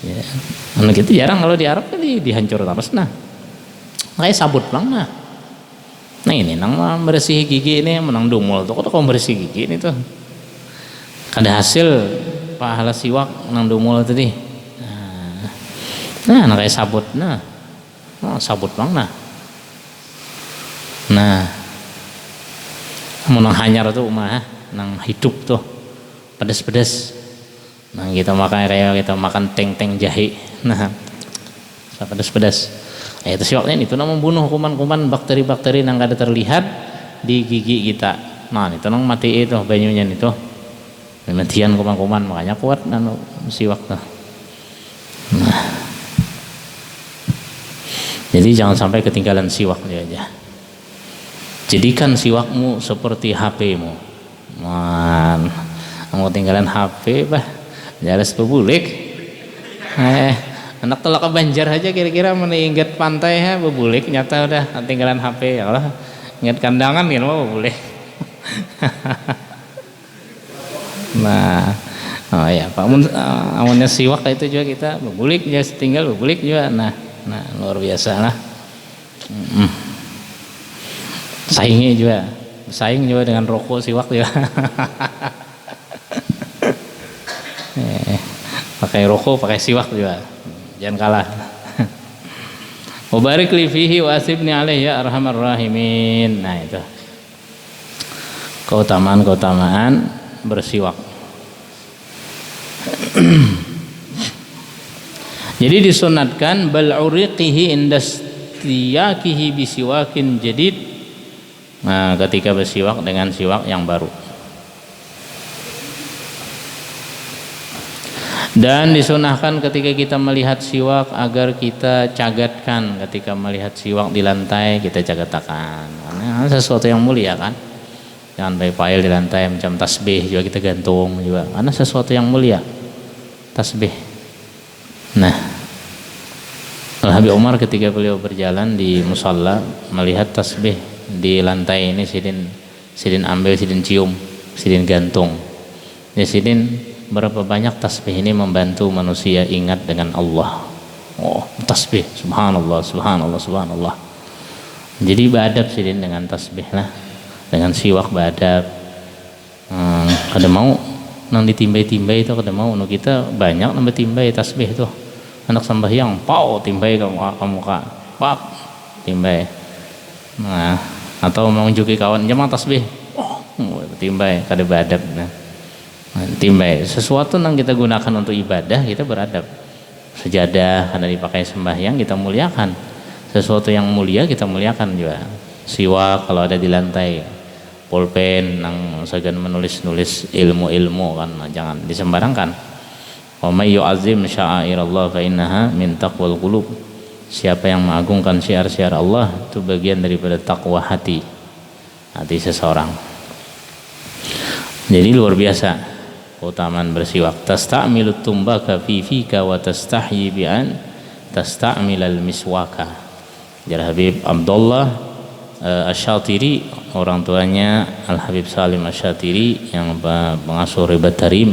ya. Anak itu jarang kalau di Arab kan dihancur terus. Nah kayak sabut bang. Nah ini nang bersih gigi ini menang dumul tuh kok bersih gigi ini tuh ada hasil pahala siwak nang dumul tadi. Nah kayak sabut. Nah sabut bang. Nah menang hanyar tuh mah nang hidup tuh pedas-pedas. Nah kita makan kayak kita makan teng-teng jahe. Nah pedas-pedas. Itu siwaknya itu nang membunuh kuman-kuman bakteri-bakteri yang kada terlihat di gigi kita. Nah itu nang mati itu banyunya itu. Matian kuman-kuman, makanya kuat nang siwak tuh. Nah jadi jangan sampai ketinggalan siwak dia aja. Jadikan siwakmu seperti HP-mu. Mau tinggalan HP bah jelas bebulik. Anak tolak ke Banjar aja kira-kira meninggat pantai ya bebulik, nyata udah tinggalan HP. Ya Allah, ingat kandangan gitu mah bebulik. Nah ya Pak amunnya siwak itu juga kita bebulik ya, tinggal bebulik juga. Nah luar biasa lah. Saingnya juga saing juga dengan rokok siwak juga. Pakai rokok pakai siwak juga jangan kalah. Mubarik li fihi wa asibni alaihi ya arhamar rahimin. Nah itu keutamaan bersiwak. Jadi disunatkan bal uriqihi indastiyakihi bisiwakin jadid. Nah ketika bersiwak dengan siwak yang baru. Dan disunahkan ketika kita melihat siwak agar kita cagatkan. Ketika melihat siwak di lantai kita cagatakan, karena sesuatu yang mulia kan. Jangan pail di lantai macam tasbih juga kita gantung juga, karena sesuatu yang mulia tasbih. Nah Habib Umar ketika beliau berjalan di musalla melihat tasbih di lantai ini, sidin ambil, sidin cium, sidin gantung. Ya sidin, berapa banyak tasbih ini membantu manusia ingat dengan Allah. Oh tasbih, subhanallah, subhanallah, subhanallah. Jadi beradab sidin dengan tasbih lah, dengan siwak beradab. Kada mau nang ditimbai-timbai itu, kada mau. Kita banyak nambah timbai tasbih tuh. Anak sembahyang, pau timbai ke muka, pak timbai. Nah atau mengunjuki kawan jemaah tasbih, timbai, kada beradab. Timbai sesuatu yang kita gunakan untuk ibadah kita beradab. Sejadah karena dipakai sembahyang kita muliakan, sesuatu yang mulia kita muliakan juga. Siwak kalau ada di lantai, pulpen yang segan menulis ilmu kan, jangan disembarangkan. Wa may yu'azzim sya'airallah fa innaha min taqwal qulub. Siapa yang mengagungkan syiar-syiar Allah itu bagian daripada takwa hati seseorang. Jadi luar biasa keutamaan bersiwak. Tasta'milut tumbaka fi fika wa tastahyi bi an tasta'milal miswaka. Jar Habib Abdullah Asy-Syatiri, orang tuanya Al Habib Salim Asy-Syatiri yang pengasuh Ribat Tarim.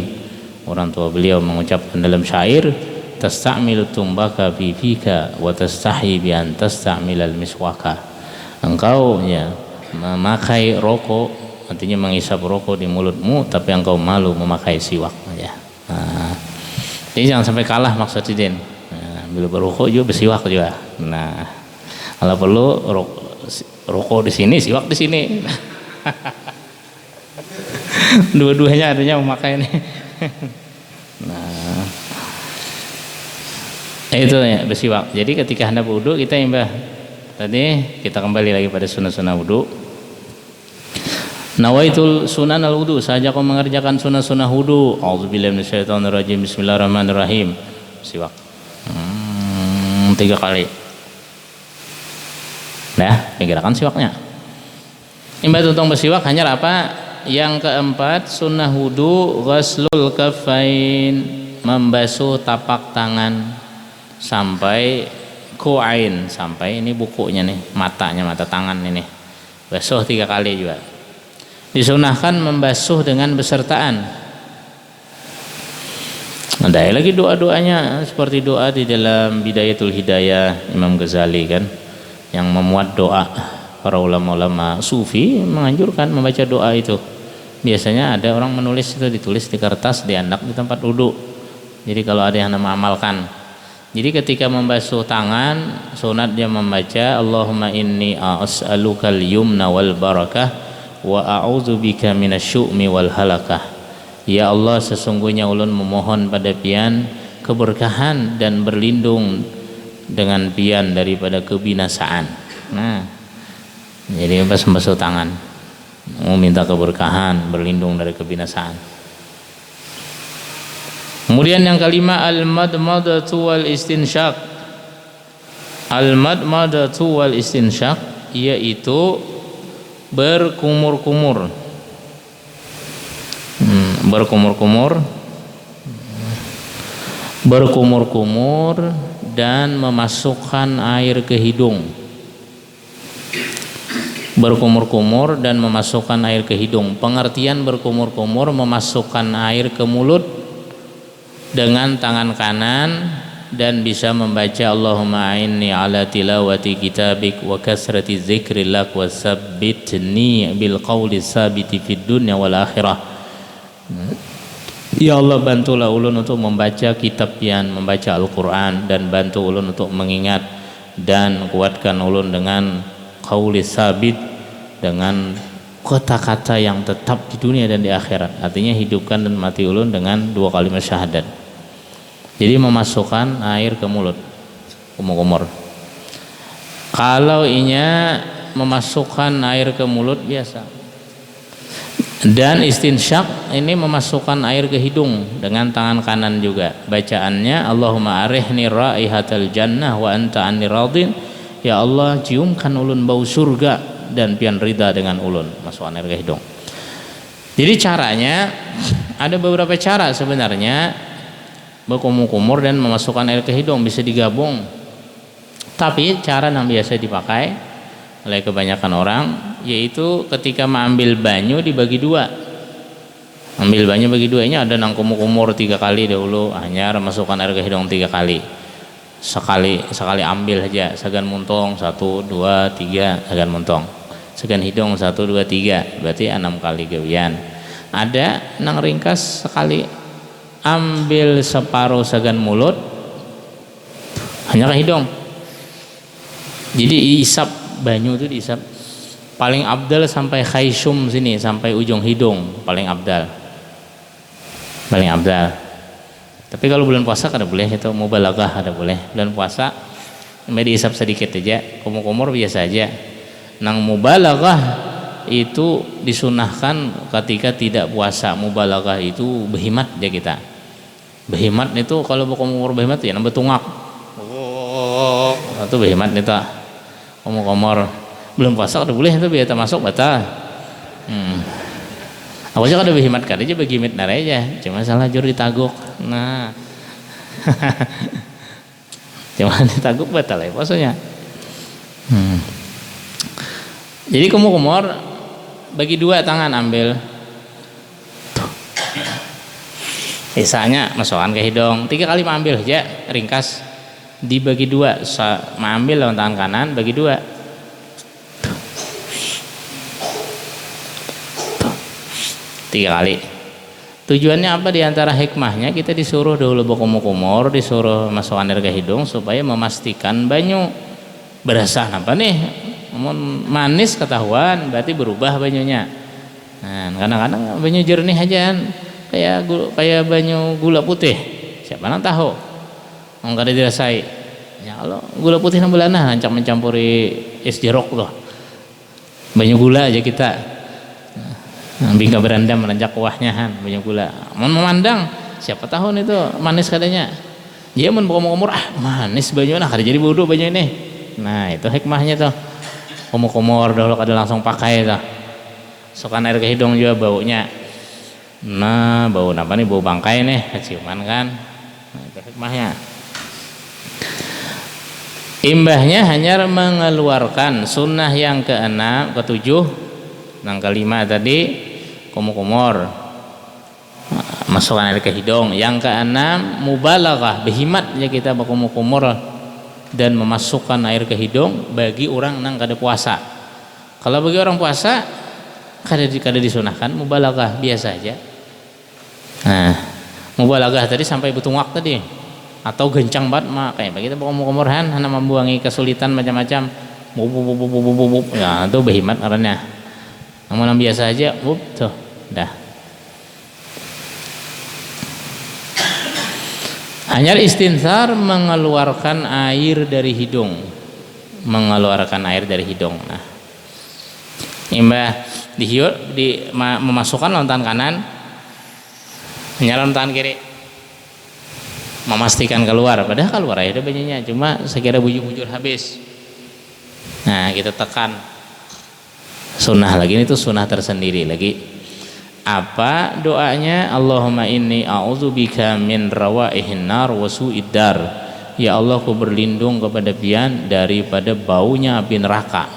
Orang tua beliau mengucapkan dalam syair, tasta'milut tumbaka fi fika wa tastahyi bi an tasta'milal miswaka. Engkau ya memakai rokok, artinya menghisap rokok di mulutmu, tapi engkau malu memakai siwak ya. Nah, jadi jangan sampai kalah maksudnya. Nah, bila berrokok juga bersiwak juga. Nah, kalau perlu rokok di sini, siwak di sini. Dua-duanya artinya memakai ini. Nah, itu ya bersiwak. Jadi ketika hendak berwudu kita imbah. Tadi kita kembali lagi pada sunnah-sunnah wudu. Nawaitul sunan al-wudu, saja kau mengerjakan sunnah-sunnah wudu. A'udzubillahi minasyaitonirrajim. Bismillahirrahmanirrahim. Siwak 3 kali. Nah, gerakan siwaknya. Imbah tuntung bersiwak hanya apa? Yang keempat, sunnah wudu ghaslul kafain, membasuh tapak tangan sampai ku'ain, sampai ini bukunya nih, matanya, mata tangan ini. Basuh 3 kali juga. Disunahkan membasuh dengan besertaan. Ada lagi doa-doanya seperti doa di dalam Bidayatul Hidayah Imam Ghazali kan, yang memuat doa. Para ulama-ulama sufi menganjurkan membaca doa itu. Biasanya ada orang menulis itu, ditulis di kertas, diandak di tempat wudhu. Jadi kalau ada yang mengamalkan, jadi ketika membasuh tangan sunat dia membaca Allahumma inni as'alukal yumna wal barakah wa a'udzubika minasyu'mi wal halakah. Ya Allah, sesungguhnya ulun memohon pada pian keberkahan dan berlindung dengan pian daripada kebinasaan. Nah, jadi pas membasuh tangan mau minta keberkahan, berlindung dari kebinasaan. Kemudian yang kelima, al-madmadatu wal istinsyaq. Al-madmadatu wal istinsyaq yaitu berkumur-kumur. Berkumur-kumur dan memasukkan air ke hidung. Berkumur-kumur dan memasukkan air ke hidung. Pengertian berkumur-kumur, memasukkan air ke mulut dengan tangan kanan dan bisa membaca Allahumma a'inni ala tilawati kitabik wa kasrati dzikrillah wa sabbitni bil qawli sabiti fid dunya wal akhirah. Ya Allah, bantulah ulun untuk membaca kitab pian, membaca Al-Quran, dan bantu ulun untuk mengingat, dan kuatkan ulun dengan qauli sabit, dengan kata-kata yang tetap di dunia dan di akhirat. Artinya hidupkan dan mati ulun dengan 2 kalimat syahadat. Jadi memasukkan air ke mulut, kumur-kumur. Kalau inya memasukkan air ke mulut biasa. Dan istinsyak ini memasukkan air ke hidung dengan tangan kanan juga. Bacaannya Allahumma arihni raihatal jannah wa anta anni radin. Ya Allah, ciumkan ulun bau surga dan pian rida dengan ulun. Masukkan air ke hidung. Jadi caranya ada beberapa cara sebenarnya, berkumur-kumur dan memasukkan air ke hidung bisa digabung. Tapi cara yang biasa dipakai oleh kebanyakan orang yaitu ketika mengambil banyu dibagi 2. Ambil banyu bagi 2 ini ada nang kumur-kumur 3 kali dahulu, hanya masukkan air ke hidung 3 kali. Sekali ambil saja, segan muntong 1 2 3, segan muntong. Segan hidung 1 2 3, berarti 6 kali gawian. Ada nang ringkas sekali, ambil separuh segan mulut hanya ke hidung. Jadi isap banyu itu diisap paling abdal sampai khaysum sini, sampai ujung hidung, paling abdal. Tapi kalau bulan puasa kada boleh, itu mubalaghah kada boleh. Bulan puasa diisap sedikit aja, kumur-kumur biasa aja. Nang mubalaghah itu disunahkan ketika tidak puasa. Mubalaghah itu behimat aja kita. Behimat itu kalau kumur behimat ya nambah tungak. Itu behimat itu. Kumur-kumur belum puasa kada boleh, itu biasa masuk batal. Aku aja kada behimat kada aja bagi mit aja, cuma salah jur ditaguk. Nah. Cuma ditaguk batal ya puasanya. Jadi kumur bagi dua tangan ambil. Tuh. Isanya masukan ke hidung 3 kali ambil aja ringkas dibagi dua, ambil lawan tangan kanan bagi dua. Tuh. 3 kali. Tujuannya apa diantara hikmahnya kita disuruh dahulu berkumur-kumur, disuruh masukkan air ke hidung supaya memastikan banyu berasa apa nih, manis ketahuan berarti berubah banyunya. Nah, kadang-kadang banyu jernih aja kayak banyu gula putih, siapa nang tahu nggak ada dirasai. Ya kalau gula putih nang belana rancak mencampuri es jeruk loh, banyu gula aja kita. Bingka beranda menancak kuahnya banyak gula. Memandang siapa tahu itu manis katanya. Dia mun kumur-kumur manis banyu nah kada jadi bodoh banyu ini. Nah, itu hikmahnya tuh. Kumur-kumur dahulu kada langsung pakai tuh. Sokan air ke hidung juga baunya. Nah, bau apa nih? Bau bangkai nih, keciuman kan. Nah, itu hikmahnya. Imbahnya hanya mengeluarkan sunnah yang ke-6, ke-7, yang ke-5 tadi kumur-kumur masukkan air ke hidung. Yang ke-6 mubalaghah, berhimat ya kita berkumur-kumur dan memasukkan air ke hidung bagi orang nang kada puasa. Kalau bagi orang puasa kada disunahkan mubalaghah, biasa aja. Nah, mubalaghah tadi sampai betungak tadi atau gencang banget kayak kita berkumur-kumurhan hanya membuangi kesulitan macam-macam. Ya, itu berhimat karena namun biasa aja, tuh, dah. Hanya istinsar mengeluarkan air dari hidung, Nah, imbah memasukkan lawan tangan kanan, menyalam tangan kiri, memastikan keluar. Padahal keluar aja banyaknya, cuma sekira bujur-bujur habis. Nah, kita tekan. Sunnah lagi itu sunnah tersendiri lagi. Apa doanya? Allahumma inni a'udzubika min rawaihin nar wa su'id dar. Ya Allah, aku berlindung kepada pian daripada baunya api neraka.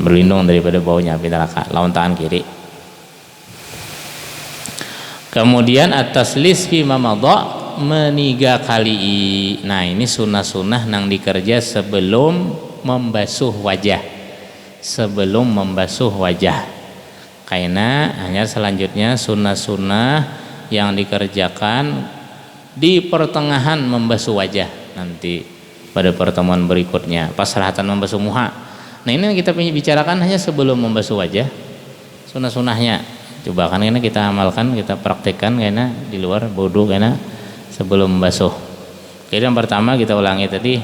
Berlindung daripada baunya api neraka. Lawan tangan kiri. Kemudian at-taslis fi mamadha, meniga kali. Nah, ini sunnah-sunnah nang dikerja sebelum membasuh wajah. Karena hanya selanjutnya sunnah-sunnah yang dikerjakan di pertengahan membasuh wajah nanti pada pertemuan berikutnya pas serahatan membasuh muha. Nah, ini kita bicarakan hanya sebelum membasuh wajah sunnah-sunnahnya. Coba kan ini kita amalkan, kita praktekkan karena di luar bodoh karena sebelum membasuh. Jadi yang pertama kita ulangi tadi,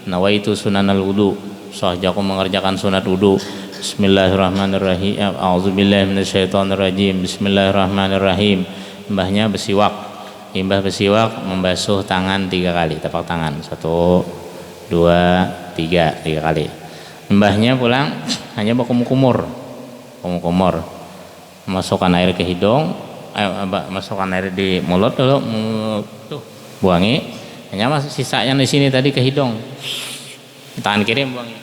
nawaitu sunanal wudu, sahjaku mengerjakan sunat wudu. Bismillahirrahmanirrahim. A'udzubillahi minasyaitonirrajim. Bismillahirrahmanirrahim. Imbahnya bersiwak. Imbah bersiwak membasuh tangan 3 kali, tapak tangan. 1 2 3 kali. Imbahnya pulang hanya berkumur-kumur. Masukkan air ke hidung, masukkan air di mulut dulu, tuh, buangi. Hanya sisa yang di sini tadi ke hidung. Tangan kiri buangi.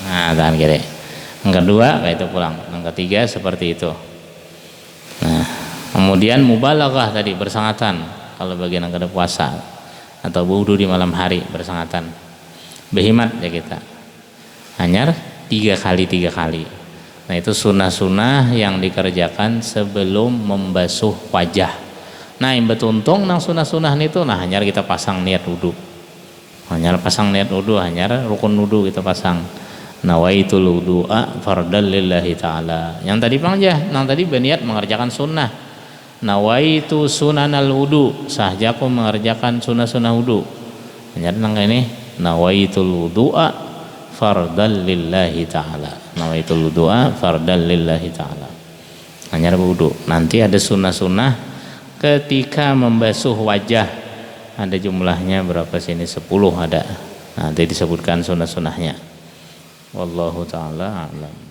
Nah, tangan kiri. Yang kedua kayak itu pulang. Yang ketiga seperti itu. Nah, kemudian mubalaghah tadi bersangatan kalau bagian yang kada puasa atau wudu di malam hari bersangatan. Berhimat ya kita. Hanya 3 kali. Nah, itu sunnah-sunnah yang dikerjakan sebelum membasuh wajah. Nah, yang betuntung nang sunnah-sunnah itu nah hanya kita pasang niat wudu. Hanya rukun wudu kita pasang. Nawaitul wudu'a fardal lillahi ta'ala. Yang tadi nang tadi berniat mengerjakan sunnah. Nawaitu sunanal wudu, sahjaku mengerjakan sunnah-sunnah wudu. Hanya nang ini nawaitul wudu'a fardal lillahi ta'ala. Nawaitul wudu'a fardal lillahi ta'ala. Hanya wudu. Nanti ada sunnah-sunnah ketika membasuh wajah. Ada jumlahnya berapa sini? 10 ada. Nanti disebutkan sunnah-sunnahnya. Wallahu ta'ala a'lam.